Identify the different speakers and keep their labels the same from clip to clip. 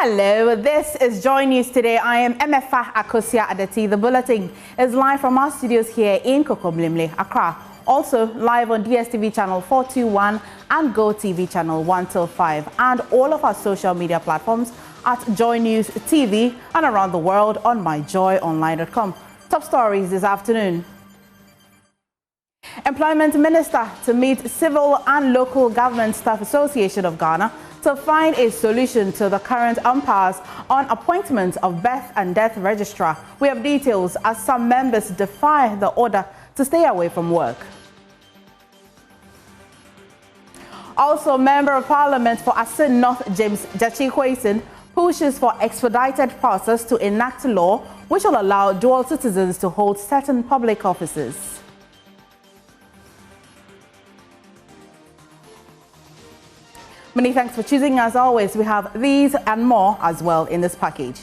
Speaker 1: Hello, this is Joy News Today. I am Emefa Akosia Adeti. The bulletin is live from our studios here in Kokomlimle, Accra. Also live on DSTV channel 421 and Go TV channel 125 and all of our social media platforms at Joy News TV and around the world on myjoyonline.com. Top stories this afternoon. Employment Minister to meet Civil and Local Government Staff Association of Ghana to find a solution to the current impasse on appointment of birth and death registrar. We have details as some members defy the order to stay away from work. Also, Member of Parliament for Asin North James Jachi pushes for expedited process to enact law which will allow dual citizens to hold certain public offices. Many thanks for choosing. As always, we have these and more as well in this package.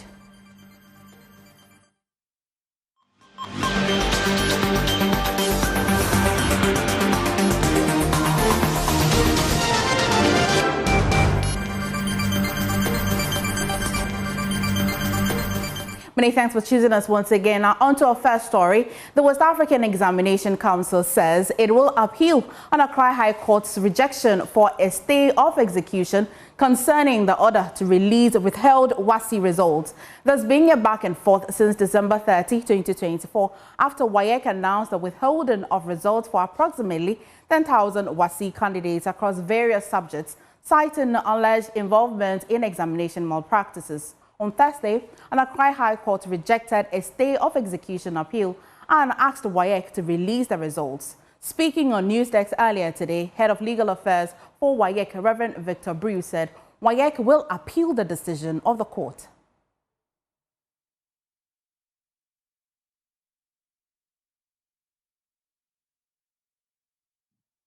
Speaker 1: Many thanks for choosing us once again. Now, on to our first story. The West African Examination Council says it will appeal on Accra High Court's rejection for a stay of execution concerning the order to release withheld WASSCE results. There's been a back and forth since December 30, 2024, after WAEC announced the withholding of results for approximately 10,000 WASSCE candidates across various subjects, citing alleged involvement in examination malpractices. On Thursday, an Accra High Court rejected a stay of execution appeal and asked WAEC to release the results. Speaking on Newsdesk earlier today, Head of Legal Affairs for WAEC, Reverend Victor Brew, said WAEC will appeal the decision of the court.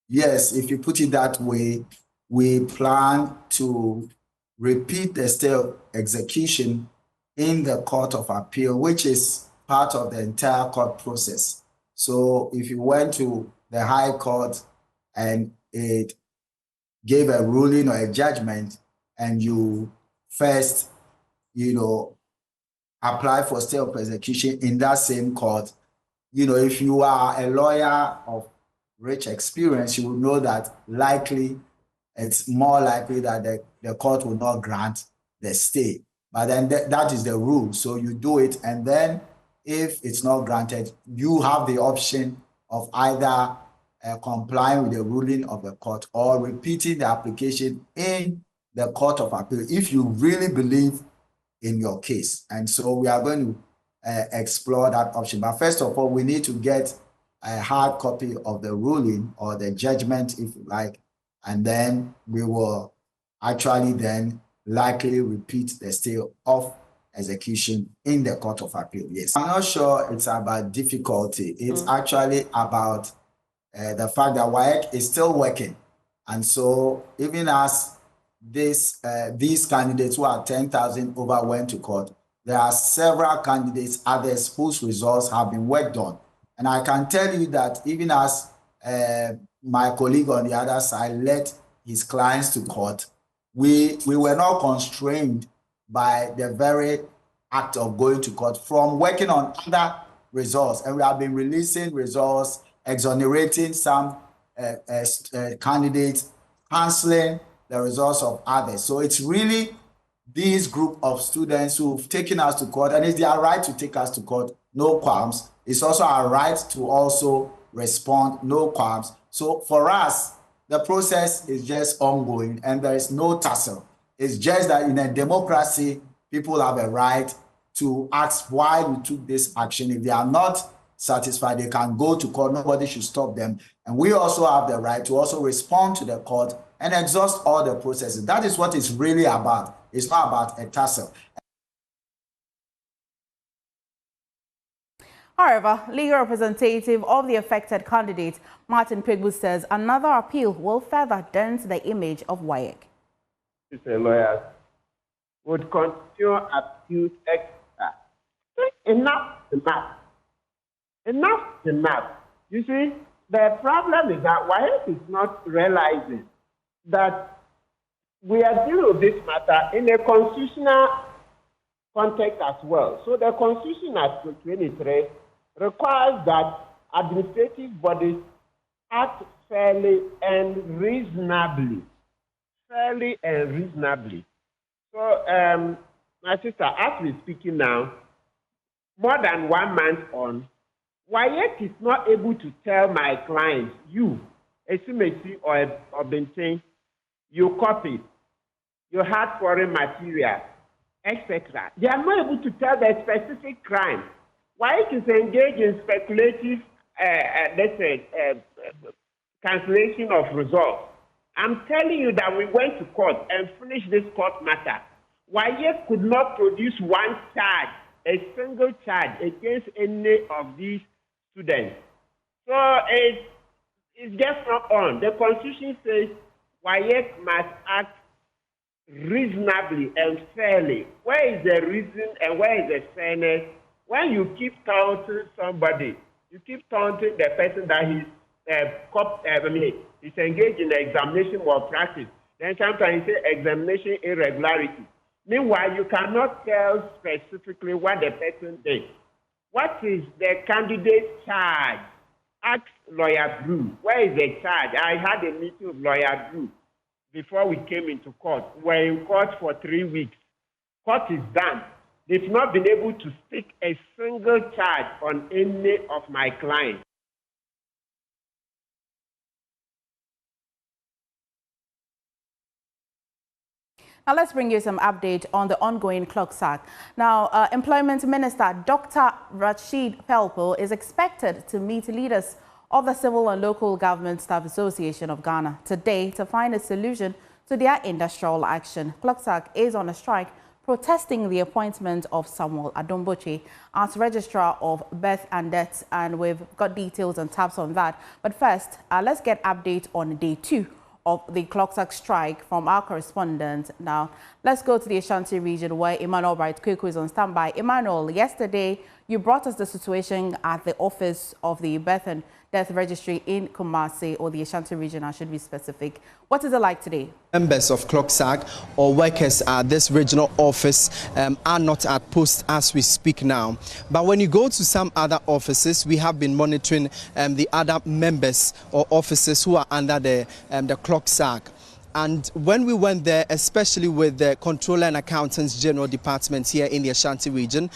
Speaker 2: Yes, if you put it that way, we plan to repeat the stay of execution in the Court of Appeal, which is part of the entire court process. So if you went to the High Court and it gave a ruling or a judgment and you first, apply for stay of execution in that same court, if you are a lawyer of rich experience, you will know that it's more likely that the court will not grant the stay. But then that is the rule. So you do it, and then if it's not granted, you have the option of either complying with the ruling of the court or repeating the application in the Court of Appeal if you really believe in your case. And so we are going to explore that option. But first of all, we need to get a hard copy of the ruling or the judgment, if you like, and then we will actually then likely repeat the stay of execution in the Court of Appeal. Yes, I'm not sure it's about difficulty. It's actually about the fact that WAEC is still working. And so even as these candidates who are 10,000 over went to court, there are several candidates, others whose results have been worked on. And I can tell you that even as my colleague on the other side led his clients to court, we were not constrained by the very act of going to court from working on other results. And we have been releasing results, exonerating some candidates, canceling the results of others. So it's really this group of students who've taken us to court, and it's their right to take us to court, no qualms. It's also our right to also respond, no qualms. So for us, the process is just ongoing and there is no tussle. It's just that in a democracy, people have a right to ask why we took this action. If they are not satisfied, they can go to court. Nobody should stop them. And we also have the right to also respond to the court and exhaust all the processes. That is what it's really about. It's not about a tussle.
Speaker 1: However, legal representative of the affected candidate, Martin Pigbu, says another appeal will further dent the image of WAEC.
Speaker 3: Lawyers would continue accuse extra. Enough. You see, the problem is that WAEC is not realizing that we are dealing with this matter in a constitutional context as well. So the Constitution Article 23 requires that administrative bodies act fairly and reasonably. Fairly and reasonably. So, my sister, as we're speaking now, more than 1 month on, WAEC is not able to tell my clients, you, Esimesi or Bentin, you copied, you had foreign material, etc. They are not able to tell the specific crime. WAEC is engaged in speculative, cancellation of results. I'm telling you that we went to court and finished this court matter. WAEC could not produce one charge, a single charge against any of these students. So it's just not on. The Constitution says WAEC must act reasonably and fairly. Where is the reason and where is the fairness? When you keep taunting somebody, you keep taunting the person that he's engaged in examination malpractice. Then sometimes you say examination irregularity. Meanwhile, you cannot tell specifically what the person did. What is the candidate's charge? Ask Lawyer Drew. Where is the charge? I had a meeting with Lawyer Drew before we came into court. We're in court for 3 weeks. Court is done. They've not been able to stick a single charge on any of my clients.
Speaker 1: Now let's bring you some update on the ongoing CLOGSAG. Now, Employment Minister Dr. Rashid Pelpo is expected to meet leaders of the Civil and Local Government Staff Association of Ghana today to find a solution to their industrial action. CLOGSAG is on a strike protesting the appointment of Samuel Adomboche as Registrar of Birth and Deaths, and we've got details and tabs on that. But first, let's get update on day 2 of the CLOGSAG strike from our correspondent. Now, let's go to the Ashanti region where Emmanuel Bright Kweku is on standby. Emmanuel, yesterday you brought us the situation at the office of the Birth and Death Registry in Kumasi, or the Ashanti region, I should be specific. What is it like today?
Speaker 4: Members of CLOGSAG or workers at this regional office are not at post as we speak now. But when you go to some other offices, we have been monitoring the other members or officers who are under the CLOGSAG. And when we went there, especially with the Controller and Accountants General Department here in the Ashanti region,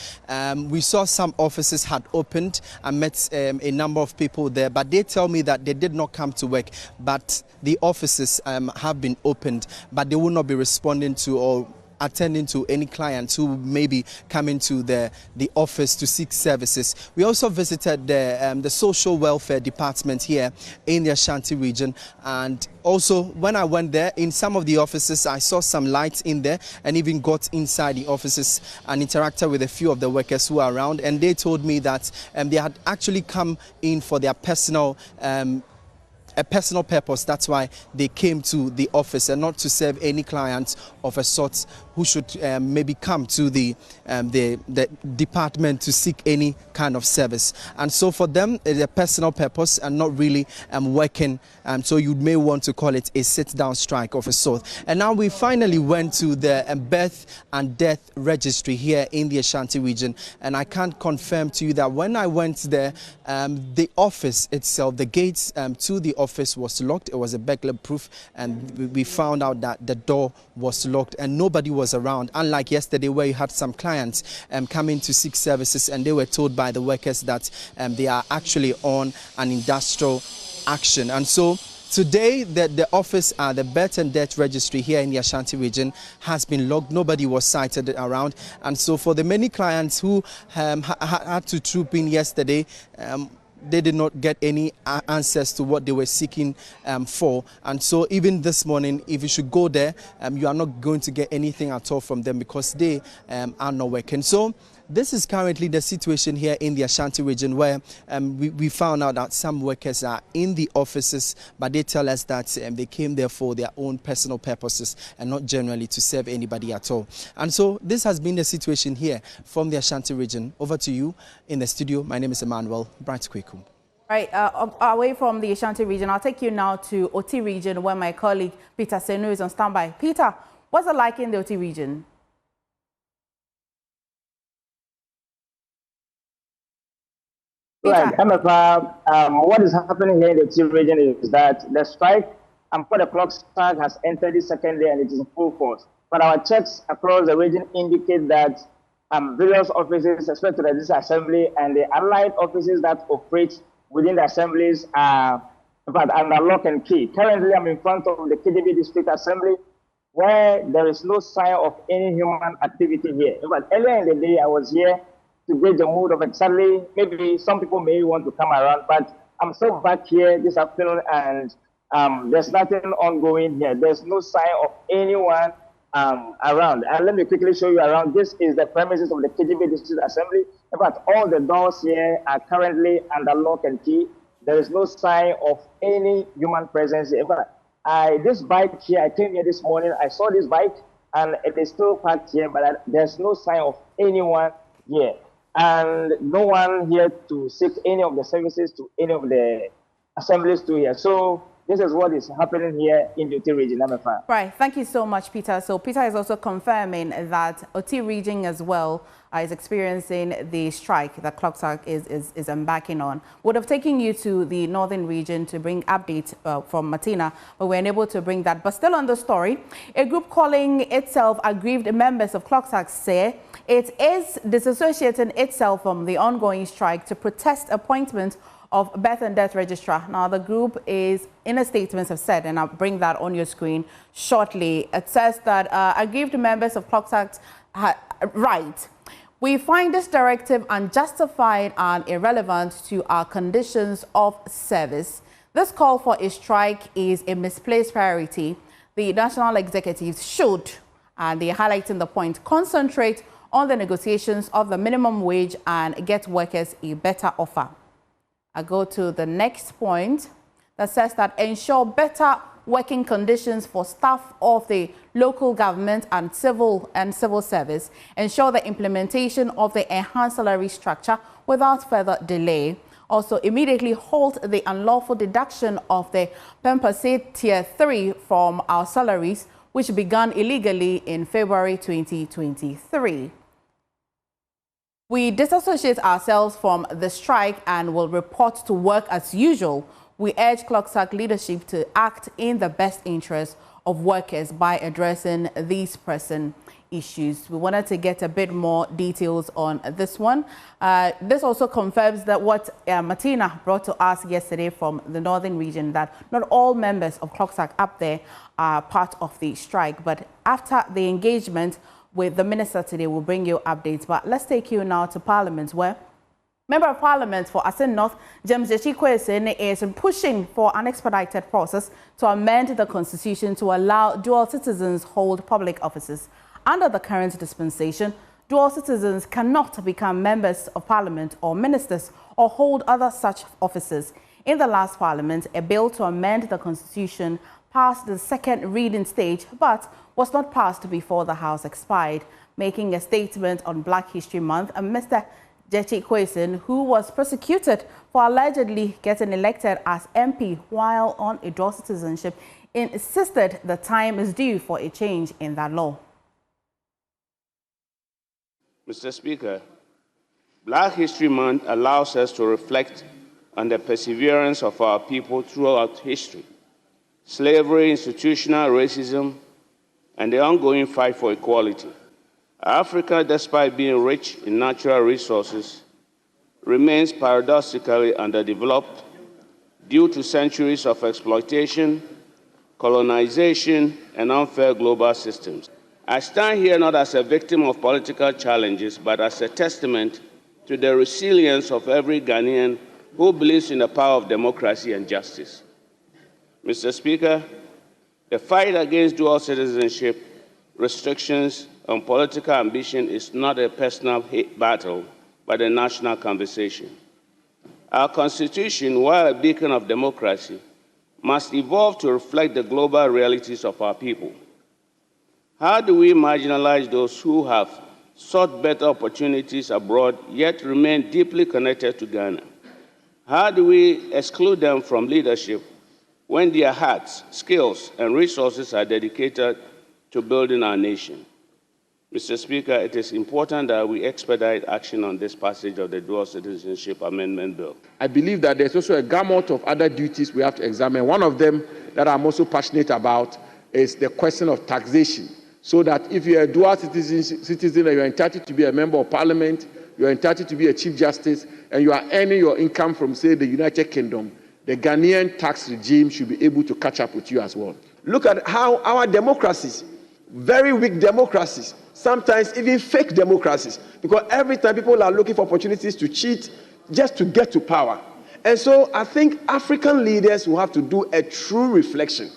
Speaker 4: we saw some offices had opened and met a number of people there, but they tell me that they did not come to work, but the offices have been opened, but they will not be responding to or attending to any clients who may be coming to the office to seek services. We also visited the Social Welfare Department here in the Ashanti region, and also when I went there, in some of the offices I saw some lights in there, and even got inside the offices and interacted with a few of the workers who are around, and they told me that they had actually come in for their personal purpose. That's why they came to the office, and not to serve any clients of a sort who should maybe come to the department to seek any kind of service. And so for them, it's a personal purpose and not really working. So you may want to call it a sit-down strike of a sort. And now we finally went to the Birth and Death Registry here in the Ashanti region. And I can't confirm to you that when I went there, the office itself, the gates to the office was locked. It was a burglar proof, and we found out that the door was locked and nobody was around, unlike yesterday where you had some clients coming to seek services, and they were told by the workers that they are actually on an industrial action. And so today, the office at the Birth and Death Registry here in the Ashanti region has been locked. Nobody was sighted around. And so for the many clients who had to troop in yesterday, they did not get any answers to what they were seeking for. And so even this morning, if you should go there, you are not going to get anything at all from them because they are not working. So this is currently the situation here in the Ashanti region, where we found out that some workers are in the offices, but they tell us that they came there for their own personal purposes and not generally to serve anybody at all. And so this has been the situation here from the Ashanti region. Over to you in the studio. My name is Emmanuel Bright Kweku.
Speaker 1: Right, away from the Ashanti region, I'll take you now to Oti region, where my colleague Peter Senu is on standby. Peter, what's it like in the Oti region?
Speaker 5: Right, MFR, what is happening here in the Oti region is that the strike for the CLOGSAG has entered its second day and it is in full force. But our checks across the region indicate that various offices, especially this assembly and the allied offices that operate within the assemblies are under lock and key. Currently, I'm in front of the KDB District Assembly, where there is no sign of any human activity here. But earlier in the day, I was here to get the mood of it. Sadly, maybe some people may want to come around, but I'm still back here this afternoon, and there's nothing ongoing here. There's no sign of anyone around. And let me quickly show you around. This is the premises of the KGB District Assembly. In fact, all the doors here are currently under lock and key. There is no sign of any human presence here. In fact, this bike here, I came here this morning, I saw this bike, and it is still parked here, but there's no sign of anyone here. And no one here to seek any of the services to any of the assemblies to here. So this is what is happening here in the Oti region.
Speaker 1: Right. Thank you so much, Peter. So Peter is also confirming that Oti region as well is experiencing the strike that CLOGSAG is embarking on. Would have taken you to the northern region to bring updates from Martina, but we're unable to bring that. But still on the story, a group calling itself aggrieved members of CLOGSAG say it is disassociating itself from the ongoing strike to protest appointment of birth and death registrar. Now, the group is, in a statement, have said, and I'll bring that on your screen shortly. It says that aggrieved members of CLOGSAG write, "We find this directive unjustified and irrelevant to our conditions of service. This call for a strike is a misplaced priority. The national executives should," and they're highlighting the point, "concentrate on the negotiations of the minimum wage and get workers a better offer." I go to the next point that says that ensure better working conditions for staff of the local government and civil service. Ensure the implementation of the enhanced salary structure without further delay. Also, immediately halt the unlawful deduction of the Pempase Tier 3 from our salaries, which began illegally in February 2023. We disassociate ourselves from the strike and will report to work as usual. We urge CLOGSAG leadership to act in the best interest of workers by addressing these pressing issues. We wanted to get a bit more details on this one. This also confirms that what Martina brought to us yesterday from the northern region, that not all members of CLOGSAG up there are part of the strike. But after the engagement with the minister today, we'll bring you updates. But let's take you now to Parliament, where Member of Parliament for Asin North, James Jechi-Kwesin, is pushing for an expedited process to amend the constitution to allow dual citizens hold public offices. Under the current dispensation, dual citizens cannot become members of Parliament or ministers or hold other such offices. In the last Parliament, a bill to amend the constitution passed the second reading stage, but was not passed before the House expired. Making a statement on Black History Month, Mr. Jechi-Kwesin, who was prosecuted for allegedly getting elected as MP while on a dual citizenship, insisted the time is due for a change in that law.
Speaker 6: Mr. Speaker, Black History Month allows us to reflect on the perseverance of our people throughout history, slavery, institutional racism, and the ongoing fight for equality. Africa, despite being rich in natural resources, remains paradoxically underdeveloped due to centuries of exploitation, colonization, and unfair global systems. I stand here not as a victim of political challenges, but as a testament to the resilience of every Ghanaian who believes in the power of democracy and justice. Mr. Speaker, the fight against dual citizenship, restrictions on political ambition is not a personal battle, but a national conversation. Our Constitution, while a beacon of democracy, must evolve to reflect the global realities of our people. How do we marginalize those who have sought better opportunities abroad, yet remain deeply connected to Ghana? How do we exclude them from leadership when their hearts, skills, and resources are dedicated to building our nation? Mr. Speaker, it is important that we expedite action on this passage of the Dual Citizenship Amendment Bill.
Speaker 7: I believe that there's also a gamut of other duties we have to examine. One of them that I'm also passionate about is the question of taxation, so that if you're a dual citizen and you're entitled to be a member of parliament, you're entitled to be a chief justice, and you are earning your income from, say, the United Kingdom, the Ghanaian tax regime should be able to catch up with you as well. Look at how our democracies, very weak democracies, sometimes even fake democracies, because every time people are looking for opportunities to cheat just to get to power. And so I think African leaders will have to do a true reflection.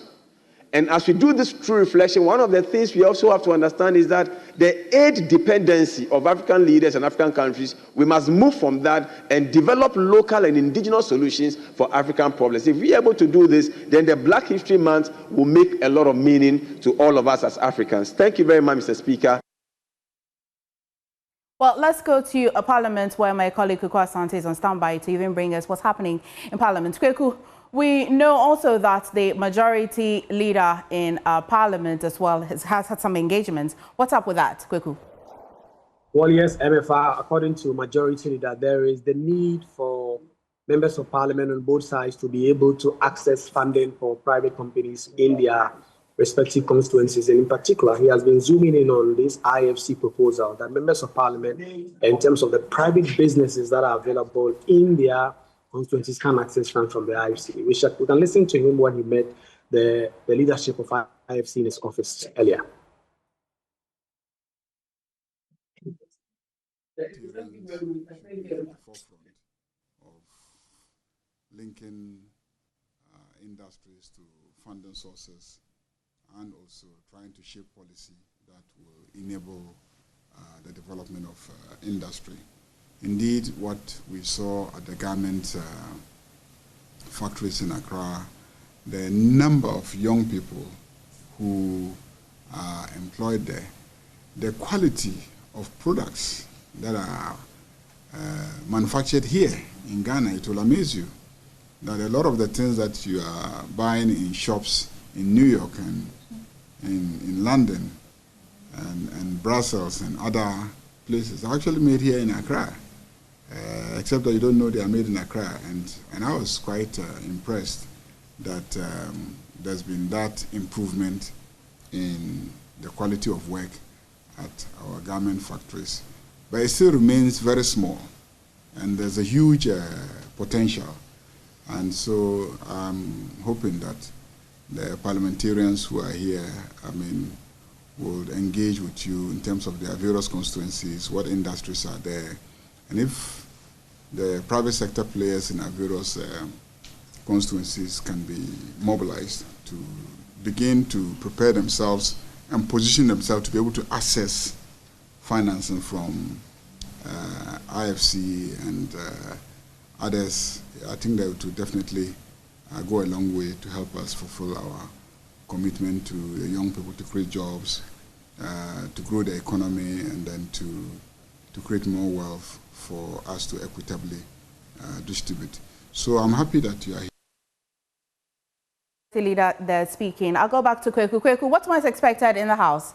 Speaker 7: And as we do this true reflection, one of the things we also have to understand is that the aid dependency of African leaders and African countries, we must move from that and develop local and indigenous solutions for African problems. If we are able to do this, then the Black History Month will make a lot of meaning to all of us as Africans. Thank you very much, Mr. Speaker.
Speaker 1: Well, let's go to a Parliament where my colleague Kweku Asante is on standby to even bring us what's happening in Parliament. Kweku, we know also that the majority leader in Parliament as well has had some engagements. What's up with that, Kweku?
Speaker 8: Well, yes, MFR, according to majority leader, there is the need for members of Parliament on both sides to be able to access funding for private companies in their respective constituencies. And in particular, he has been zooming in on this IFC proposal that members of Parliament, in terms of the private businesses that are available in their constituencies, can access funds from the IFC. We can listen to him when he met the leadership of IFC in his office earlier.
Speaker 9: Linking industries to funding sources, and also trying to shape policy that will enable the development of industry. Indeed, what we saw at the garment factories in Accra, the number of young people who are employed there, the quality of products that are manufactured here in Ghana, it will amaze you that a lot of the things that you are buying in shops in New York and in London and Brussels and other places are actually made here in Accra, except that you don't know they are made in Accra. And I was quite impressed that there's been that improvement in the quality of work at our garment factories. But it still remains very small, and there's a huge potential. And so I'm hoping that the parliamentarians who are here, will engage with you in terms of their various constituencies, what industries are there, and if the private sector players in our various constituencies can be mobilized to begin to prepare themselves and position themselves to be able to access financing from IFC and others, I think that will definitely go a long way to help us fulfill our commitment to the young people to create jobs, to grow the economy, and then to create more wealth for us to equitably distribute. So I'm happy that you are here.
Speaker 1: The leader there speaking. I'll go back to Kweku. Kweku, what's most expected in the House?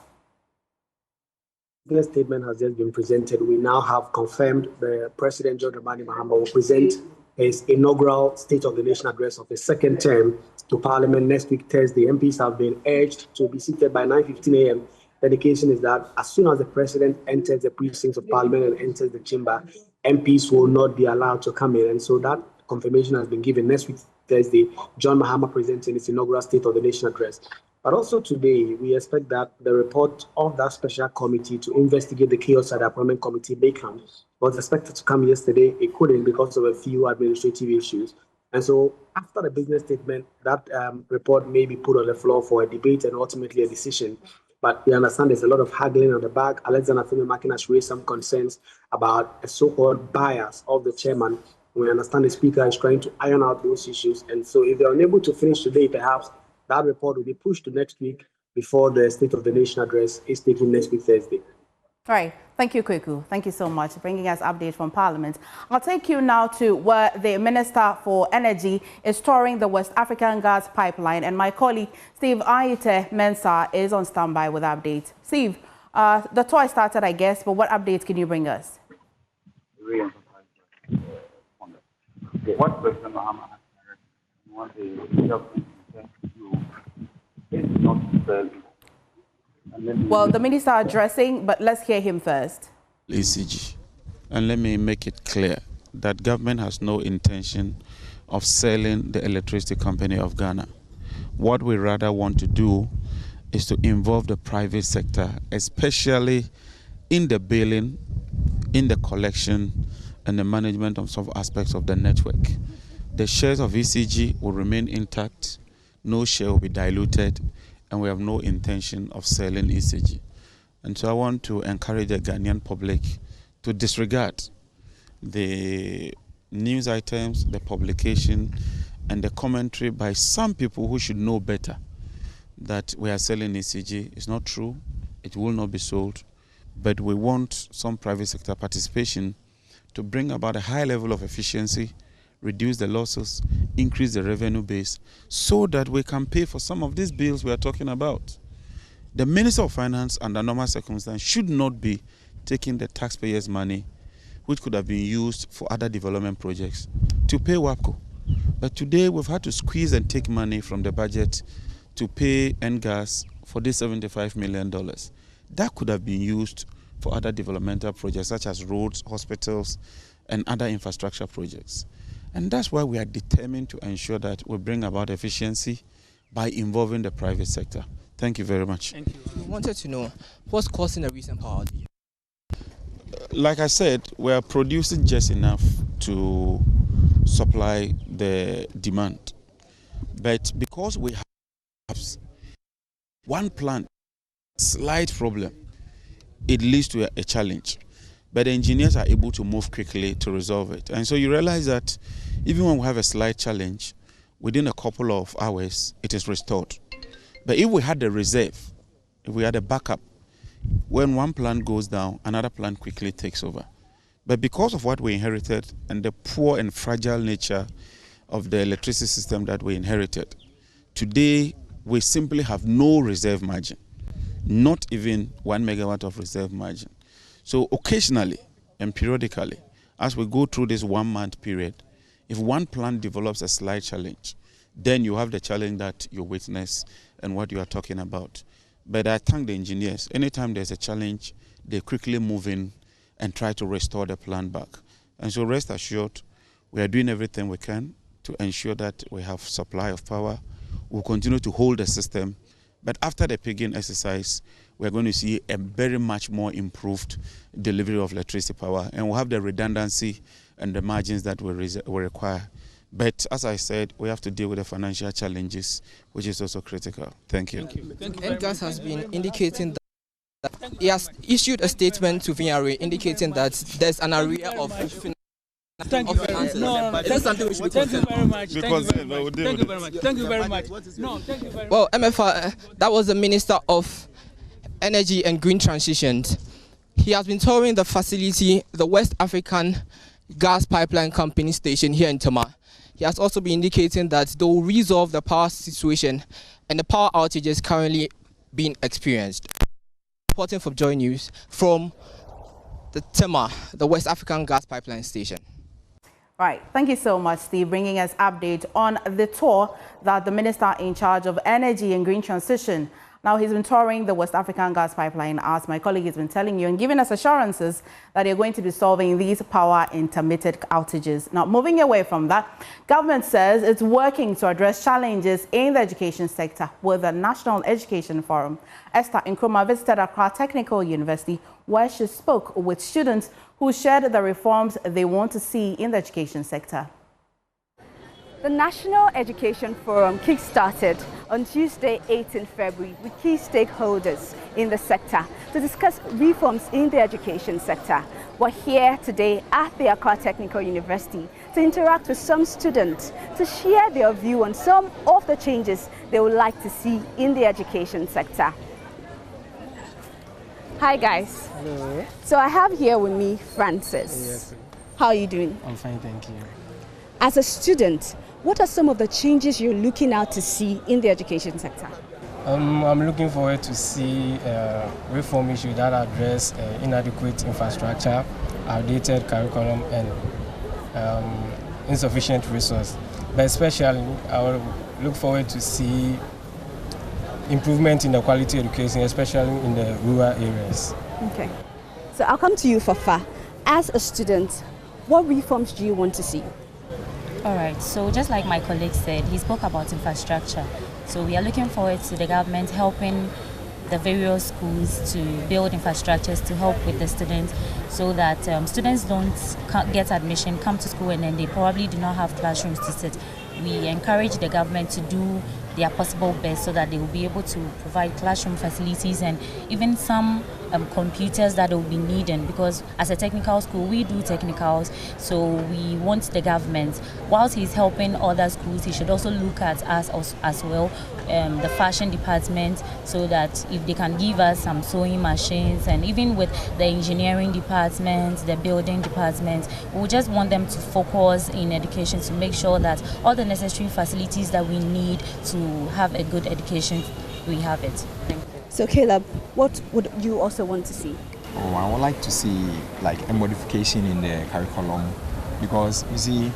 Speaker 8: The statement has just been presented. We now have confirmed the President John Dramani Mahama will present his inaugural State of the Nation address of his second term to Parliament next week, Thursday. MPs have been urged to be seated by 9:15 a.m. The indication is that as soon as the President enters the precincts of Parliament and enters the chamber, MPs will not be allowed to come in. And so that confirmation has been given. Next week, Thursday, John Mahama presenting his inaugural State of the Nation address. But also today, we expect that the report of that special committee to investigate the chaos at the appointment committee may come. Was expected to come yesterday. It couldn't because of a few administrative issues. And so after the business statement, that report may be put on the floor for a debate and ultimately a decision. But we understand there's a lot of haggling on the back. Alexander Femi-Makin has raised some concerns about a so-called bias of the chairman. We understand the Speaker is trying to iron out those issues. And so if they're unable to finish today, perhaps that report will be pushed to next week before the State of the Nation address is taken next week, Thursday.
Speaker 1: All right. Thank you, Kweku. Thank you so much for bringing us updates from Parliament. I'll take you now to where the Minister for Energy is touring the West African gas pipeline, and my colleague Steve Ayite Mensah is on standby with updates. Steve, the tour started, I guess, but what updates can you bring us?
Speaker 10: What President Mahama has directed, what the government intends to do is not to sell.
Speaker 1: Well, the minister addressing, but let's hear him first.
Speaker 11: ECG. And let me make it clear that government has no intention of selling the electricity company of Ghana. What we rather want to do is to involve the private sector, especially in the billing, in the collection, and the management of some aspects of the network. The shares of ECG will remain intact, no share will be diluted, and we have no intention of selling ECG. And so I want to encourage the Ghanaian public to disregard the news items, the publication, and the commentary by some people who should know better that we are selling ECG. It's not true. It will not be sold. But we want some private sector participation to bring about a high level of efficiency, reduce the losses, increase the revenue base, so that we can pay for some of these bills we are talking about. The Minister of Finance, under normal circumstances, should not be taking the taxpayers' money, which could have been used for other development projects, to pay WAPCO. But today we've had to squeeze and take money from the budget to pay NGAS for this $75 million. That could have been used for other developmental projects such as roads, hospitals, and other infrastructure projects. And that's why we are determined to ensure that we bring about efficiency by involving the private sector. Thank you very much.
Speaker 12: Thank you. We wanted to know what's causing the recent power outage.
Speaker 11: Like I said, we are producing just enough to supply the demand. But because we have one plant, slight problem, it leads to a challenge. But the engineers are able to move quickly to resolve it. And so you realize that even when we have a slight challenge, within a couple of hours, it is restored. But if we had the reserve, if we had a backup, when one plant goes down, another plant quickly takes over. But because of what we inherited and the poor and fragile nature of the electricity system that we inherited, today we simply have no reserve margin, not even 1 megawatt of reserve margin. So occasionally and periodically, as we go through this 1 month period, if one plant develops a slight challenge, then you have the challenge that you witness and what you are talking about. But I thank the engineers. Anytime there's a challenge, they quickly move in and try to restore the plant back. And so rest assured, we are doing everything we can to ensure that we have supply of power. We'll continue to hold the system. But after the pigging exercise, we're going to see a very much more improved delivery of electricity power, and we'll have the redundancy and the margins that we require. But as I said, we have to deal with the financial challenges, which is also critical. Thank you.
Speaker 12: NGAS has been indicating that he has issued a statement to VRA indicating that there's an area of
Speaker 13: Thank you very much. Thank you very much. Thank you very much.
Speaker 12: Well, MFR, that was the Minister of Energy and Green Transitions. He has been touring the facility, the West African Gas Pipeline Company station here in Tema. He has also been indicating that they will resolve the power situation and the power outages currently being experienced. Reporting from Joy News from the Tema, the West African Gas Pipeline Station.
Speaker 1: Right. Thank you so much, Steve, bringing us update on the tour that the Minister in charge of Energy and Green Transition. Now, he's been touring the West African Gas Pipeline, as my colleague has been telling you, and giving us assurances that they're going to be solving these power intermittent outages. Now, moving away from that, government says it's working to address challenges in the education sector with the National Education Forum. Esther Nkrumah visited Accra Technical University, where she spoke with students who shared the reforms they want to see in the education sector.
Speaker 14: The National Education Forum kick-started on Tuesday, 18 February, with key stakeholders in the sector to discuss reforms in the education sector. We're here today at the Accra Technical University to interact with some students to share their view on some of the changes they would like to see in the education sector. Hi guys.
Speaker 15: Hello.
Speaker 14: So I have here with me Francis.
Speaker 15: Yes.
Speaker 14: How are you doing?
Speaker 15: I'm fine, thank you.
Speaker 14: As a student, what are some of the changes you're looking out to see in the education sector?
Speaker 15: I'm looking forward to see reform issues that address inadequate infrastructure, outdated curriculum, and insufficient resource. But especially, I would look forward to see improvement in the quality of education, especially in the rural areas.
Speaker 14: Okay. So I'll come to you, Fafa. As a student, what reforms do you want to see?
Speaker 16: All right, so just like my colleague said, he spoke about infrastructure. So we are looking forward to the government helping the various schools to build infrastructures to help with the students so that students don't get admission, come to school, and then they probably do not have classrooms to sit. We encourage the government to do their possible best so that they will be able to provide classroom facilities and even some computers that will be needed, because as a technical school we do technicals, so we want the government, whilst he's helping other schools, he should also look at us as well, the fashion department, so that if they can give us some sewing machines, and even with the engineering department, the building department, we just want them to focus in education to make sure that all the necessary facilities that we need to have a good education, we have it.
Speaker 14: So Caleb, what would you also want to see?
Speaker 17: Oh, I would like to see like a modification in the curriculum, because you see,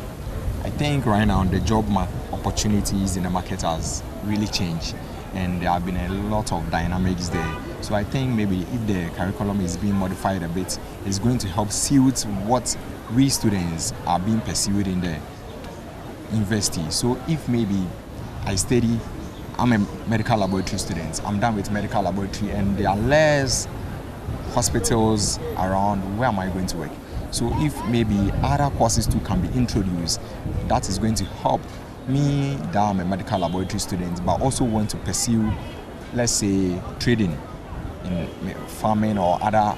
Speaker 17: I think right now the job opportunities in the market has really changed, and there have been a lot of dynamics there. So I think maybe if the curriculum is being modified a bit, it's going to help suit what we students are being pursued in the university. So if maybe I'm a medical laboratory student, I'm done with medical laboratory, and there are less hospitals around, where am I going to work? So if maybe other courses too can be introduced, that is going to help me that I'm a medical laboratory student, but also want to pursue, let's say, trading in farming or other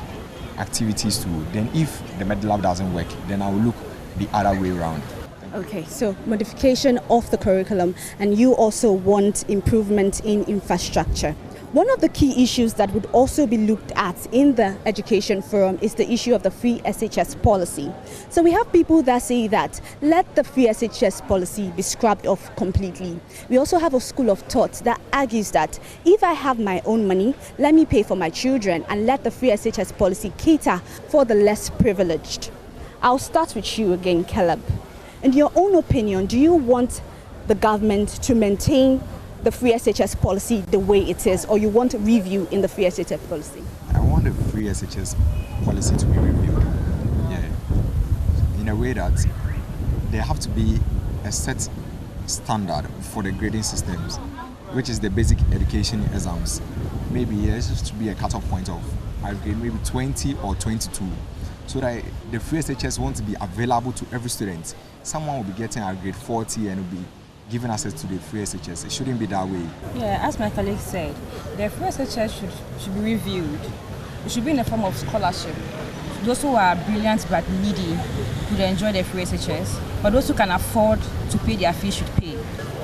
Speaker 17: activities too. Then if the med lab doesn't work, then I will look the other way around.
Speaker 14: Okay, so modification of the curriculum, and you also want improvement in infrastructure. One of the key issues that would also be looked at in the education forum is the issue of the free SHS policy. So we have people that say that let the free SHS policy be scrapped off completely. We also have a school of thought that argues that if I have my own money, let me pay for my children and let the free SHS policy cater for the less privileged. I'll start with you again, Caleb. In your own opinion, do you want the government to maintain the free SHS policy the way it is, or you want a review in the free SHS policy?
Speaker 17: I want the free SHS policy to be reviewed, in a way that there have to be a set standard for the grading systems, which is the basic education exams. Maybe there has to be a cutoff point of, I grade maybe 20 or 22, so that the free SHS won't be available to every student. Someone will be getting a grade 40 and will be given access to the free SHS. It shouldn't be that way.
Speaker 18: Yeah, as my colleague said, the free SHS should be reviewed. It should be in the form of scholarship. Those who are brilliant but needy could enjoy the free SHS, but those who can afford to pay their fees should pay.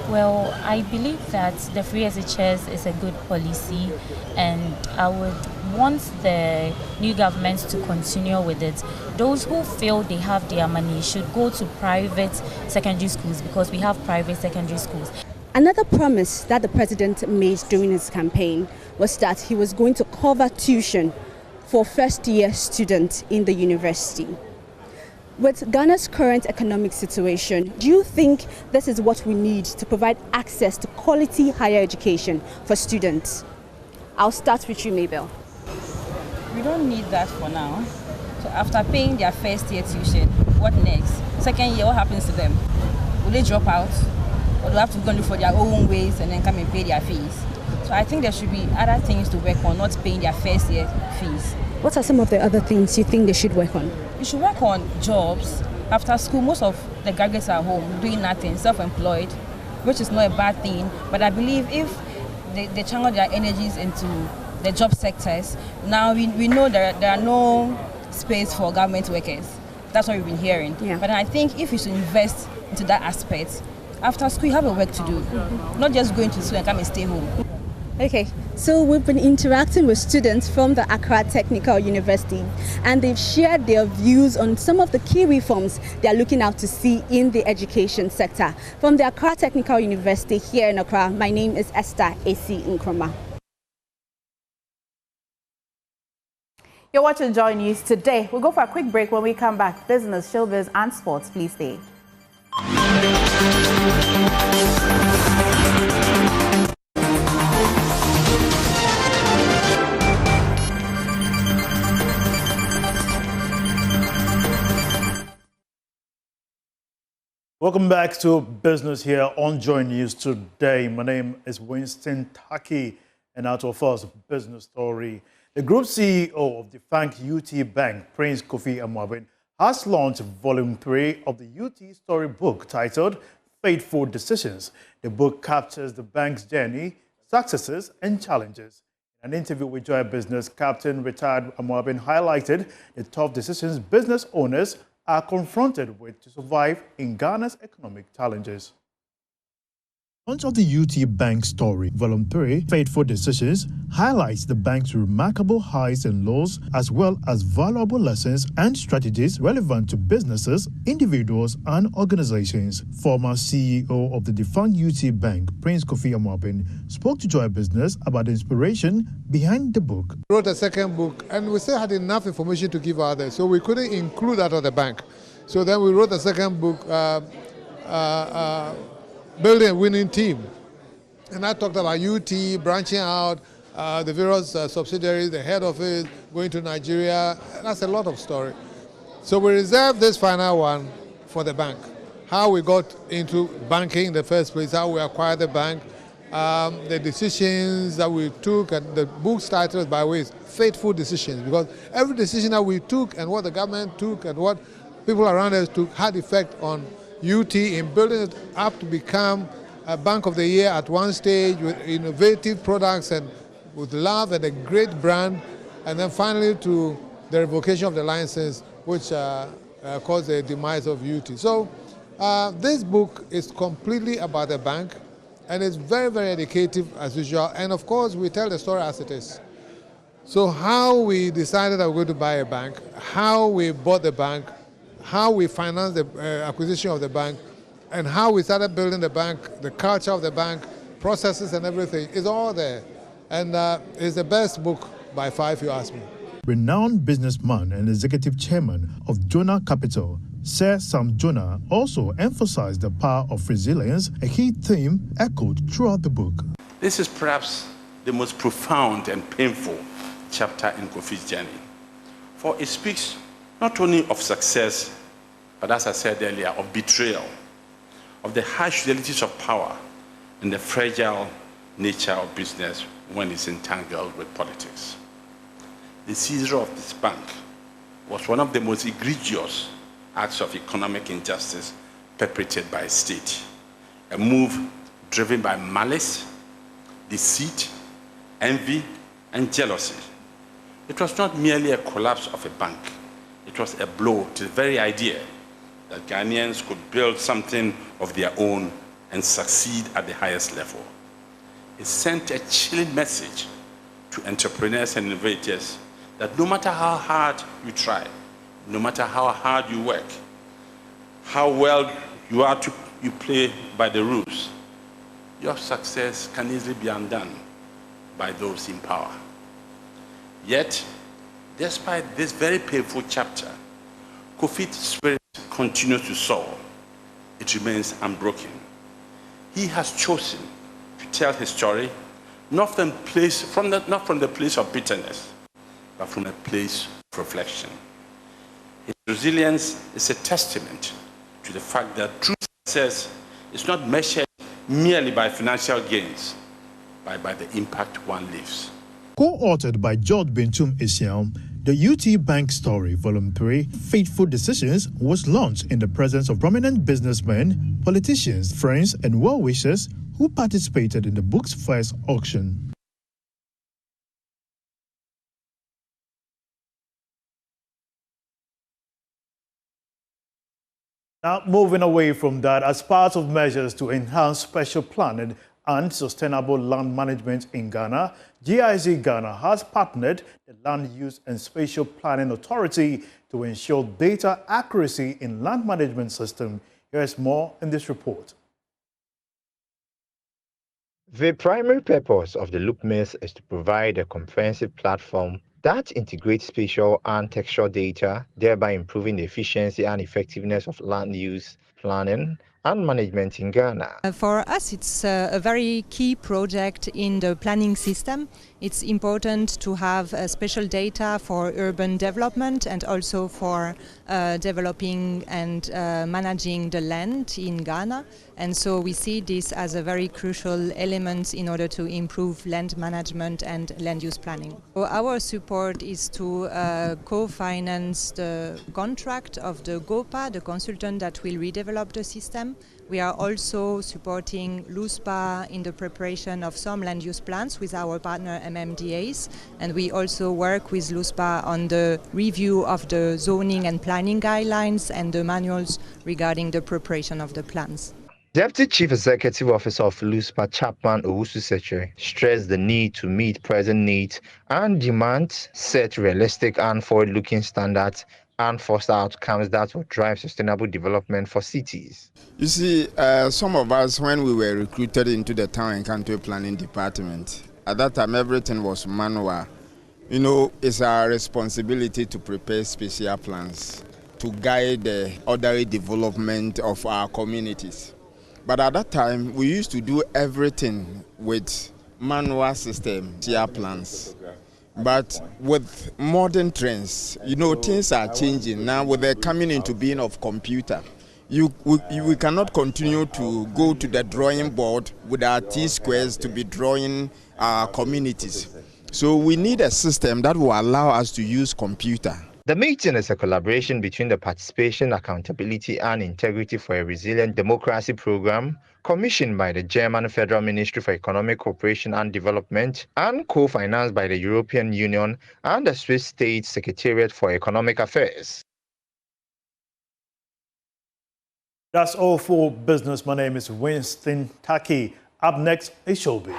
Speaker 16: Well, I believe that the free SHS is a good policy, and I would want the new government to continue with it. Those who feel they have their money should go to private secondary schools, because we have private secondary schools.
Speaker 14: Another promise that the president made during his campaign was that he was going to cover tuition for first-year students in the university. With Ghana's current economic situation, do you think this is what we need to provide access to quality higher education for students? I'll start with you, Mabel.
Speaker 18: We don't need that for now. So after paying their first year tuition, what next? Second year, what happens to them? Will they drop out? Or do they have to go and look for their own ways and then come and pay their fees? So I think there should be other things to work on, not paying their first year fees.
Speaker 14: What are some of the other things you think they should work on?
Speaker 18: You should work on jobs. After school, most of the graduates are home doing nothing, self-employed, which is not a bad thing. But I believe if they channel their energies into the job sectors, now we know there are no space for government workers. That's what we've been hearing. Yeah. But I think if you should invest into that aspect, after school you have a work to do, not just going to school and come and stay home.
Speaker 14: Okay, so we've been interacting with students from the Accra Technical University, and they've shared their views on some of the key reforms they're looking out to see in the education sector. From the Accra Technical University here in Accra, my name is Esther A.C. Nkrumah.
Speaker 1: You're watching Joy News today. We'll go for a quick break. When we come back, business, showbiz, and sports. Please stay.
Speaker 19: Welcome back to Business here on Joy News today. My name is Winston Taki, and out of us, business story. The group CEO of the defunct UT Bank, Prince Kofi Amwabin, has launched Volume 3 of the UT storybook titled Fateful Decisions. The book captures the bank's journey, successes, and challenges. In an interview with Joy Business, Captain retired Amwabin highlighted the tough decisions business owners are confronted with to survive in Ghana's economic challenges. Launch of the UT Bank story, Volume 3, Fateful Decisions, highlights the bank's remarkable highs and lows, as well as valuable lessons and strategies relevant to businesses, individuals, and organizations. Former CEO of the defunct UT Bank, Prince Kofi Amwabin, spoke to Joy Business about the inspiration behind the book.
Speaker 20: We wrote a second book, and we still had enough information to give others, so we couldn't include that of the bank. So then we wrote a second book, Building a Winning Team. And I talked about UT branching out, the various subsidiaries, the head office, going to Nigeria. That's a lot of story. So we reserved this final one for the bank. How we got into banking in the first place, how we acquired the bank, the decisions that we took, and the book's title, by the way, is Fateful Decisions, because every decision that we took and what the government took and what people around us took had effect on UT in building it up to become a Bank of the Year at one stage with innovative products and with love and a great brand, and then finally to the revocation of the license, which caused the demise of UT. So this book is completely about the bank, and it's very, very educative as usual. And of course, we tell the story as it is. So how we decided that we're going to buy a bank, how we bought the bank, how we financed the acquisition of the bank, and how we started building the bank, the culture of the bank, processes and everything is all there. And it's the best book by far, if you ask me.
Speaker 19: Renowned businessman and executive chairman of Jonah Capital, Sir Sam Jonah, also emphasized the power of resilience, a key theme echoed throughout the book.
Speaker 21: This is perhaps the most profound and painful chapter in Kofi's journey, for it speaks not only of success, but as I said earlier, of betrayal, of the harsh realities of power and the fragile nature of business when it's entangled with politics. The seizure of this bank was one of the most egregious acts of economic injustice perpetrated by a state, a move driven by malice, deceit, envy, and jealousy. It was not merely a collapse of a bank. It was a blow to the very idea that Ghanaians could build something of their own and succeed at the highest level. It sent a chilling message to entrepreneurs and innovators that no matter how hard you try, no matter how hard you work, how well you play by the rules, your success can easily be undone by those in power. Yet, despite this very painful chapter, Kofi's spirit continues to soar. It remains unbroken. He has chosen to tell his story not from the place of bitterness, but from a place of reflection. His resilience is a testament to the fact that true success is not measured merely by financial gains, but by the impact one leaves.
Speaker 19: Co-authored by George Bintum Isiam, the UT Bank Story, Volume 3, Fateful Decisions, was launched in the presence of prominent businessmen, politicians, friends, and well-wishers who participated in the book's first auction. Now, moving away from that, as part of measures to enhance special planning and Sustainable Land Management in Ghana, GIZ Ghana has partnered the Land Use and Spatial Planning Authority to ensure data accuracy in land management system. Here's more in this report.
Speaker 2: The primary purpose of the LoopMIS is to provide a comprehensive platform that integrates spatial and textual data, thereby improving the efficiency and effectiveness of land use, planning, and management in Ghana.
Speaker 22: For us, it's a very key project in the planning system. It's important to have special data for urban development and also for developing and managing the land in Ghana. And so we see this as a very crucial element in order to improve land management and land use planning. So our support is to co-finance the contract of the GOPA, the consultant that will redevelop the system. We are also supporting LUSPA in the preparation of some land use plans with our partner MMDAs, and we also work with LUSPA on the review of the zoning and planning guidelines and the manuals regarding the preparation of the plans.
Speaker 2: Deputy Chief Executive Officer of LUSPA, Chapman Owusu-Seche, stressed the need to meet present needs and demands, set realistic and forward-looking standards, and foster outcomes that will drive sustainable development for cities.
Speaker 23: You see, some of us, when we were recruited into the town and country planning department, at that time everything was manual. You know, it's our responsibility to prepare spatial plans to guide the orderly development of our communities. But at that time, we used to do everything with manual system, spatial plans. But with modern trends, you know, things are changing. Now with the coming into being of computer, we cannot continue to go to the drawing board with our T-squares to be drawing our communities. So we need a system that will allow us to use computer.
Speaker 2: The meeting is a collaboration between the Participation, Accountability and Integrity for a Resilient Democracy program, commissioned by the German Federal Ministry for Economic Cooperation and Development and co-financed by the European Union and the Swiss State Secretariat for Economic Affairs.
Speaker 19: That's all for business. My name is Winston Taki. Up next is Showbiz.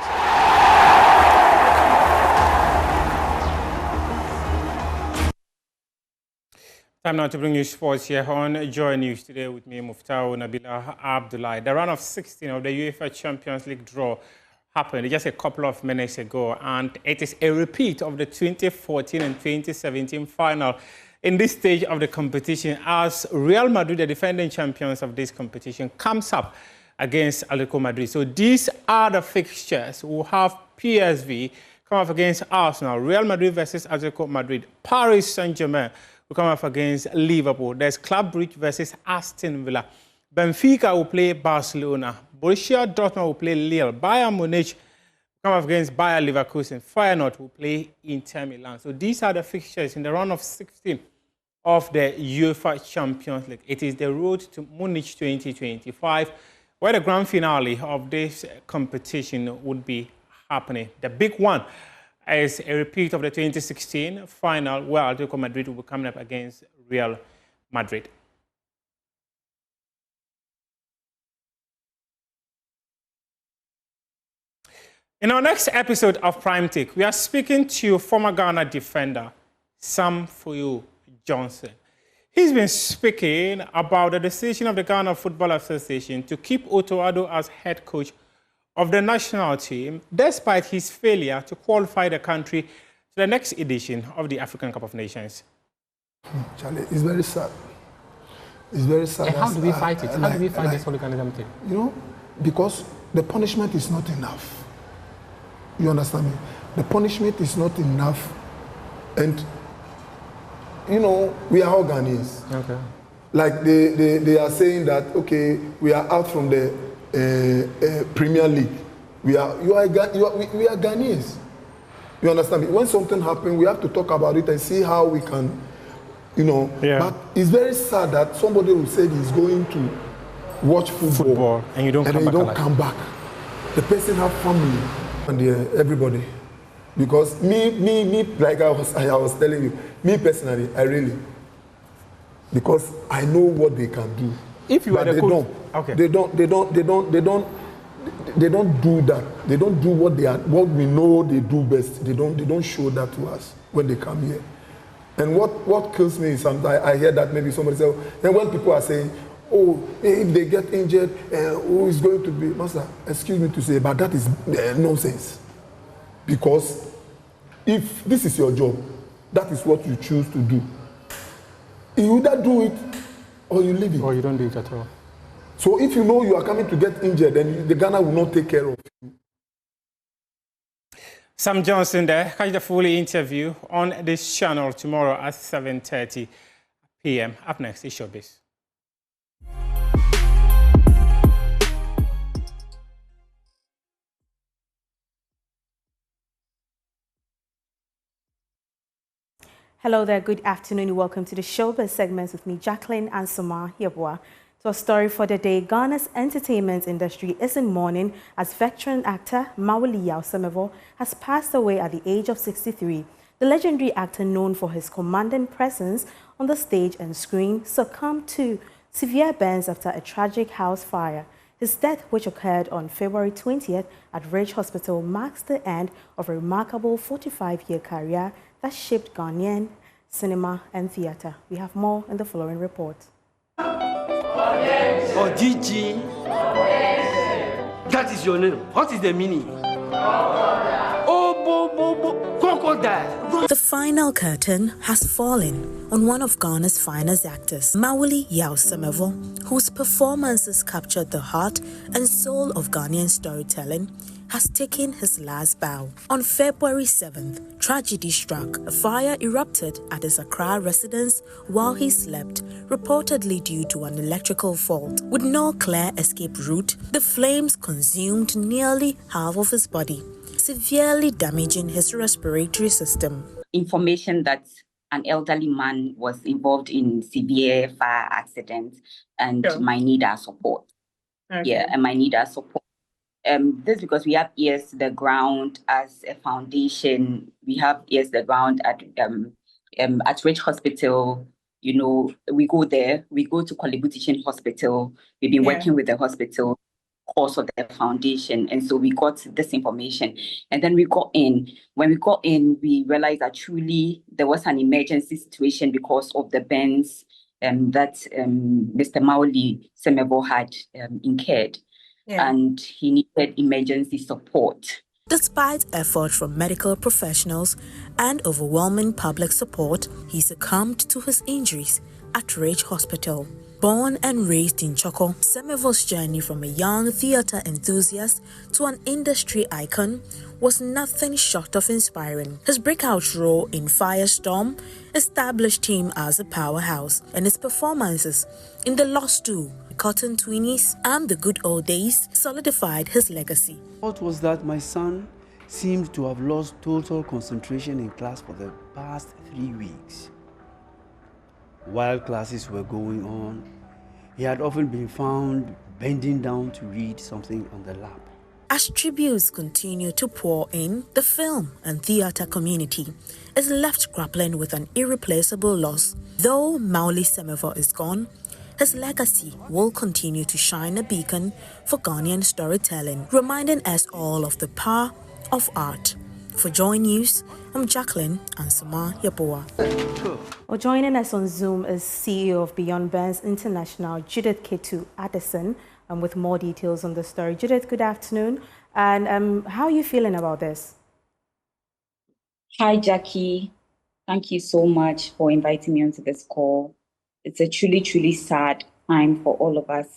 Speaker 24: Time now to bring you sports here on Joy News. Today with me, Muftau Nabila Abdullah. The round of 16 of the UEFA Champions League draw happened just a couple of minutes ago, and it is a repeat of the 2014 and 2017 final in this stage of the competition, as Real Madrid, the defending champions of this competition, comes up against Atletico Madrid. So these are the fixtures. We'll have PSV come up against Arsenal, Real Madrid versus Atletico Madrid, Paris Saint-Germain will come up against Liverpool. There's Club Brugge versus Aston Villa. Benfica will play Barcelona. Borussia Dortmund will play Lille. Bayern Munich will come up against Bayer Leverkusen. Feyenoord will play Inter Milan. So these are the fixtures in the round of 16 of the UEFA Champions League. It is the road to Munich 2025, where the grand finale of this competition would be happening. The big one is a repeat of the 2016 final, where Atletico Madrid will be coming up against Real Madrid. In our next episode of Prime Take, we are speaking to former Ghana defender Sam Fuyu Johnson. He's been speaking about the decision of the Ghana Football Association to keep Otto Addo as head coach of the national team, despite his failure to qualify the country to the next edition of the African Cup of Nations.
Speaker 25: Charlie, it's very sad. It's very sad.
Speaker 24: And how do we fight it? How do we fight this hooliganism thing?
Speaker 25: You know, because the punishment is not enough. You understand me? The punishment is not enough. And, you know, we are all Ghanaians. Okay. Like they are saying that, okay, we are out from the Premier League. We are Ghanaians. You understand me? When something happens, we have to talk about it and see how we can, you know. Yeah. But it's very sad that somebody will say he's going to watch football
Speaker 24: and you don't
Speaker 25: come back. The person have family and everybody. Because me, like I was telling you, me personally, I really, because I know what they can do.
Speaker 24: If you
Speaker 25: but
Speaker 24: are the
Speaker 25: they
Speaker 24: coach,
Speaker 25: don't.
Speaker 24: okay.
Speaker 25: They don't they don't do that. They don't do what we know they do best. They don't show that to us when they come here. And what kills me is sometimes I hear that maybe somebody say, then when people are saying, oh, if they get injured, who is going to be, Master, excuse me to say, but that is nonsense. Because if this is your job, that is what you choose to do. You either do it or you leave it.
Speaker 3: Or you don't do it at all.
Speaker 25: So if you know you are coming to get injured, then the Ghana will not take care of you.
Speaker 24: Sam Johnson there. Catch the full interview on this channel tomorrow at 7:30 p.m. Up next is Showbiz.
Speaker 1: Hello there, good afternoon. Welcome to the Showbiz segments with me, Jacqueline and Samar Yeboah. So a story for the day, Ghana's entertainment industry is in mourning as veteran actor Mawuli Yao has passed away at the age of 63. The legendary actor, known for his commanding presence on the stage and screen, succumbed to severe burns after a tragic house fire. His death, which occurred on February 20th at Ridge Hospital, marks the end of a remarkable 45-year career that shaped Ghanaian cinema and theatre. We have more in the following report.
Speaker 4: Oh, Gigi. That is your name. What is the meaning? Oh, crocodile.
Speaker 5: The final curtain has fallen on one of Ghana's finest actors, Mawuli Yao, whose performances captured the heart and soul of Ghanaian storytelling, has taken his last bow. On February 7th, tragedy struck. A fire erupted at his Accra residence while he slept, reportedly due to an electrical fault. With no clear escape route, the flames consumed nearly half of his body, severely damaging his respiratory system.
Speaker 6: Information that an elderly man was involved in severe fire accident and might need our support.
Speaker 7: Okay.
Speaker 6: Yeah, and might need our support. This because we have ears to the ground as a foundation. We have ears to the ground at Ridge Hospital. You know, we go there. We go to Korle Bu Teaching Hospital. We've been working with the hospital course of the foundation, and so we got this information. And then we got in. When we got in, we realized that truly there was an emergency situation because of the burns that Mr. Mawuli Semevo had incurred. And he needed emergency support.
Speaker 5: Despite effort from medical professionals and overwhelming public support, he succumbed to his injuries at Ridge Hospital. Born and raised in Choko, Semevo's journey from a young theatre enthusiast to an industry icon was nothing short of inspiring. His breakout role in Firestorm established him as a powerhouse, and his performances in The Lost Two, Cotton Twinnies, and The Good Old Days solidified his legacy.
Speaker 26: What was that my son seemed to have lost total concentration in class for the past 3 weeks. While classes were going on, he had often been found bending down to read something on the lap.
Speaker 5: As tributes continue to pour in, the film and theatre community is left grappling with an irreplaceable loss. Though Mawuli Semevo is gone, his legacy will continue to shine a beacon for Ghanaian storytelling, reminding us all of the power of art. For Joy News, I'm Jacqueline and Samar Yeboah.
Speaker 1: Well, joining us on Zoom is CEO of Beyond Burns International, Judith Ketu Addison, with more details on the story. Judith, good afternoon. And how are you feeling about this?
Speaker 6: Hi, Jackie. Thank you so much for inviting me onto this call. It's a truly, truly sad time for all of us,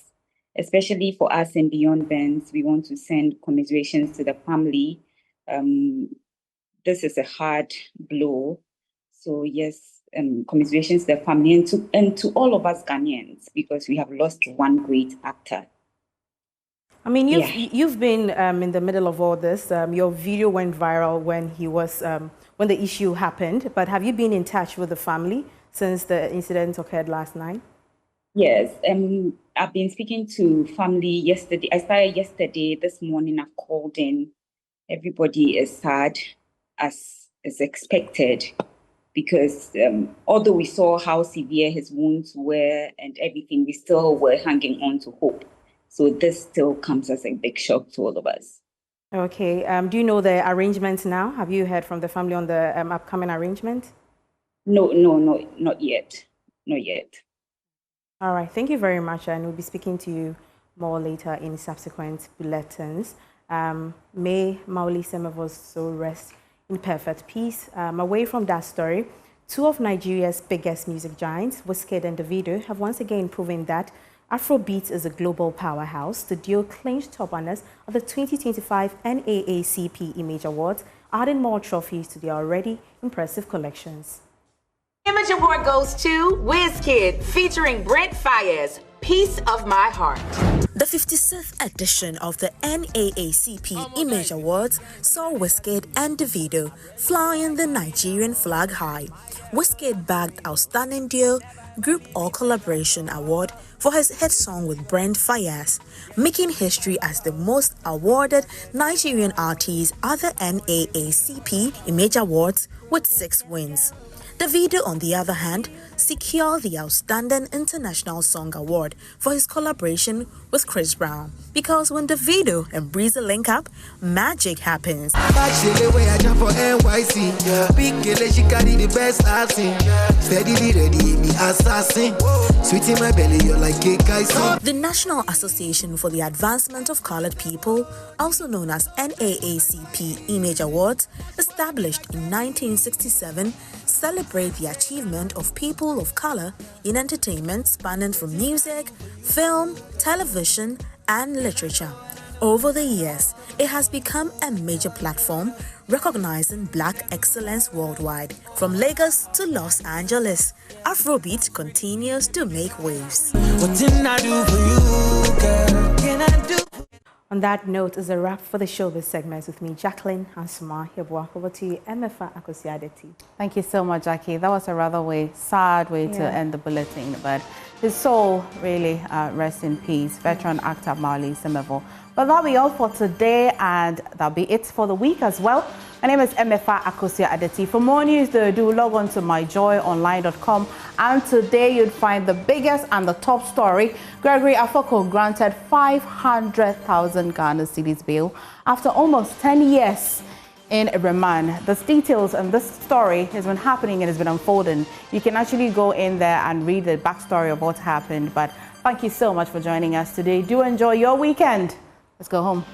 Speaker 6: especially for us in Beyond Burns. We want to send commiserations to the family. This is a hard blow. So yes, commiserations to the family and to all of us Ghanaians, because we have lost one great actor.
Speaker 1: I mean, you've been in the middle of all this. Your video went viral when when the issue happened. But have you been in touch with the family since the incident occurred last night?
Speaker 6: Yes, I've been speaking to family yesterday. I started yesterday. This morning I've called in. Everybody is sad, as is expected, because although we saw how severe his wounds were and everything, we still were hanging on to hope. So this still comes as a big shock to all of us.
Speaker 3: Okay. Do you know the arrangements now? Have you heard from the family on the upcoming arrangement?
Speaker 6: No, not yet. Not yet.
Speaker 3: All right. Thank you very much. And we'll be speaking to you more later in subsequent bulletins. May Mauli Semevo's soul rest in perfect peace. Away from that story, two of Nigeria's biggest music giants, WASSCE and Davido, have once again proven that Afrobeat is a global powerhouse. The duo clinched top honors at the 2025 NAACP Image Awards, adding more trophies to their already impressive collections.
Speaker 7: Image Award goes to WASSCE, featuring Brent Faiyaz, Piece of My Heart.
Speaker 5: The 56th edition of the NAACP Image Awards saw WASSCE and Davido flying the Nigerian flag high. WASSCE bagged Outstanding Duo, Group or Collaboration Award for his hit song with Brent Faiyaz, making history as the most awarded Nigerian artist at the NAACP Image Awards with 6 wins. Davido, on the other hand, secured the Outstanding International Song Award for his collaboration with Chris Brown. Because when Davido and Breezy link up, magic happens. The National Association for the Advancement of Colored People, also known as NAACP Image Awards, established in 1967, celebrate the achievement of people of color in entertainment spanning from music, film, television, and literature. Over the years, it has become a major platform recognizing Black excellence worldwide. From Lagos to Los Angeles, Afrobeat continues to make waves.
Speaker 3: What didn't I do for you, girl? Can I do? On that note, is a wrap for the showbiz segment with me, Jacqueline Hansuma. Over to you, Emefa Akosiadeti.
Speaker 1: Thank you so much, Jackie. That was a rather sad way to end the bulletin, but his soul really rests in peace. Veteran actor Mauli Semevo. But that'll be all for today, and that'll be it for the week as well. My name is Emefa Akosiadeti. For more news, do log on to myjoyonline.com. And today you'd find the biggest and the top story. Gregory Afoko granted 500,000 Ghana cedis bail after almost 10 years in remand. The details and this story has been happening and has been unfolding. You can actually go in there and read the backstory of what happened. But thank you so much for joining us today. Do enjoy your weekend. Let's go home.